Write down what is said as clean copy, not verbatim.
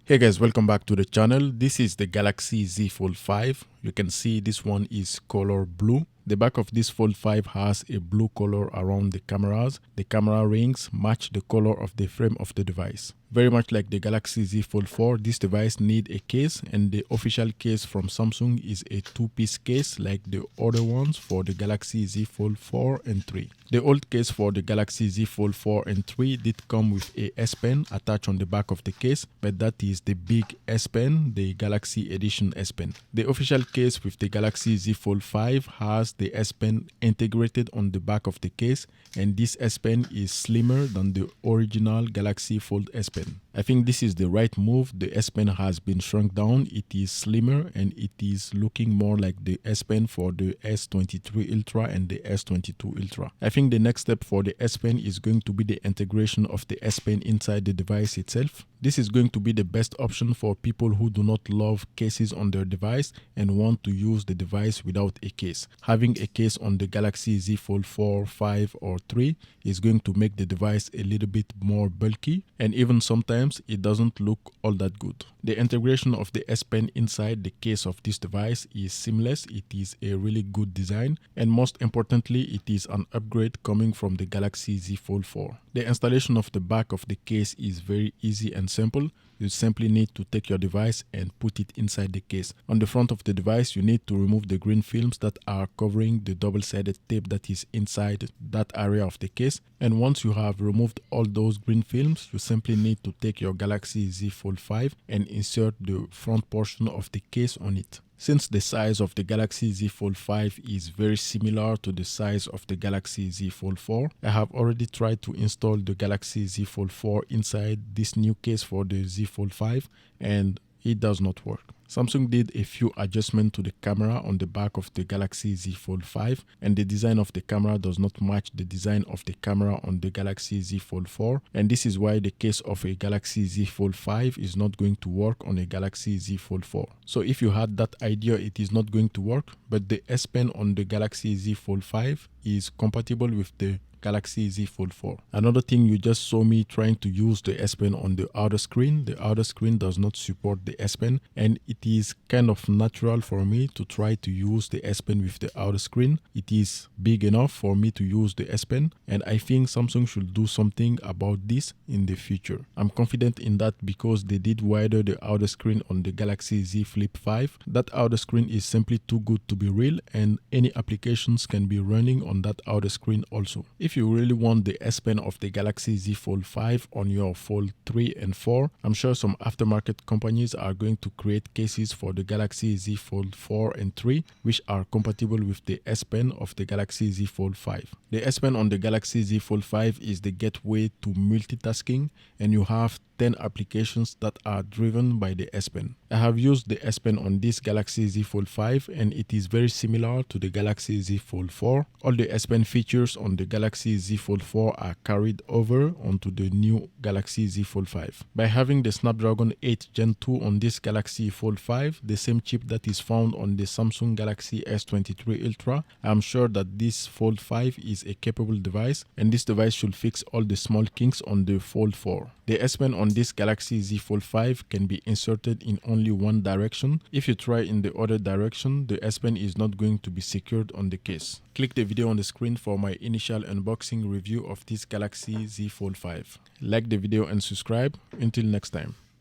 Hey guys, welcome back to the channel. This is the Galaxy Z Fold 5. You can see this one is color blue. The back of this Fold 5 has a blue color around the cameras. The camera rings match the color of the frame of the device. Very much like the Galaxy Z Fold 4, this device needs a case, and the official case from Samsung is a two-piece case like the other ones for the Galaxy Z Fold 4 and 3. The old case for the Galaxy Z Fold 4 and 3 did come with a S Pen attached on the back of the case, but that is the big S Pen, the Galaxy Edition S Pen. The official case with the Galaxy Z Fold 5 has the S Pen integrated on the back of the case, and this S Pen is slimmer than the original Galaxy Fold S Pen. I think this is the right move. The S Pen has been shrunk down, it is slimmer, and it is looking more like the S Pen for the S23 Ultra and the S22 Ultra. I think the next step for the S Pen is going to be the integration of the S Pen inside the device itself. This is going to be the best option for people who do not love cases on their device and want to use the device without a case. Having a case on the Galaxy Z Fold 4, 5 or 3 is going to make the device a little bit more bulky, and even sometimes it doesn't look all that good. The integration of the S Pen inside the case of this device is seamless. It is a really good design, and most importantly, it is an upgrade coming from the Galaxy Z Fold 4. The installation of the back of the case is very easy and simple. You simply need to take your device and put it inside the case. On the front of the device, you need to remove the green films that are covering the double-sided tape that is inside that area of the case. And once you have removed all those green films, you simply need to take your Galaxy Z Fold 5 and insert the front portion of the case on it. Since the size of the Galaxy Z Fold 5 is very similar to the size of the Galaxy Z Fold 4, I have already tried to install the Galaxy Z Fold 4 inside this new case for the Z Fold 5, and it does not work. Samsung did a few adjustments to the camera on the back of the Galaxy Z Fold 5, and the design of the camera does not match the design of the camera on the Galaxy Z Fold 4, and this is why the case of a Galaxy Z Fold 5 is not going to work on a Galaxy Z Fold 4. So if you had that idea, it is not going to work, but the S Pen on the Galaxy Z Fold 5 is compatible with the Galaxy Z Fold 4. Another thing, you just saw me trying to use the S Pen on the outer screen. The outer screen does not support the S Pen, and it is kind of natural for me to try to use the S Pen with the outer screen. It is big enough for me to use the S Pen, and I think Samsung should do something about this in the future. I'm confident in that because they did wider the outer screen on the Galaxy Z Flip 5. That outer screen is simply too good to be real, and any applications can be running on that outer screen also. If you really want the S Pen of the Galaxy Z Fold 5 on your Fold 3 and 4, I'm sure some aftermarket companies are going to create cases for the Galaxy Z Fold 4 and 3 which are compatible with the S Pen of the Galaxy Z Fold 5. The S Pen on the Galaxy Z Fold 5 is the gateway to multitasking, and you have 10 applications that are driven by the S Pen. I have used the S Pen on this Galaxy Z Fold 5, and it is very similar to the Galaxy Z Fold 4. All the S Pen features on the Galaxy Z Fold 4 are carried over onto the new Galaxy Z Fold 5. By having the Snapdragon 8 Gen 2 on this Galaxy Fold 5, the same chip that is found on the Samsung Galaxy S23 Ultra, I am sure that this Fold 5 is a capable device, and this device should fix all the small kinks on the Fold 4. The S Pen on this Galaxy Z Fold 5 can be inserted in only one direction. If you try in the other direction, the S Pen is not going to be secured on the case. Click the video on the screen for my initial unboxing review of this Galaxy Z Fold 5. Like the video and subscribe. Until next time.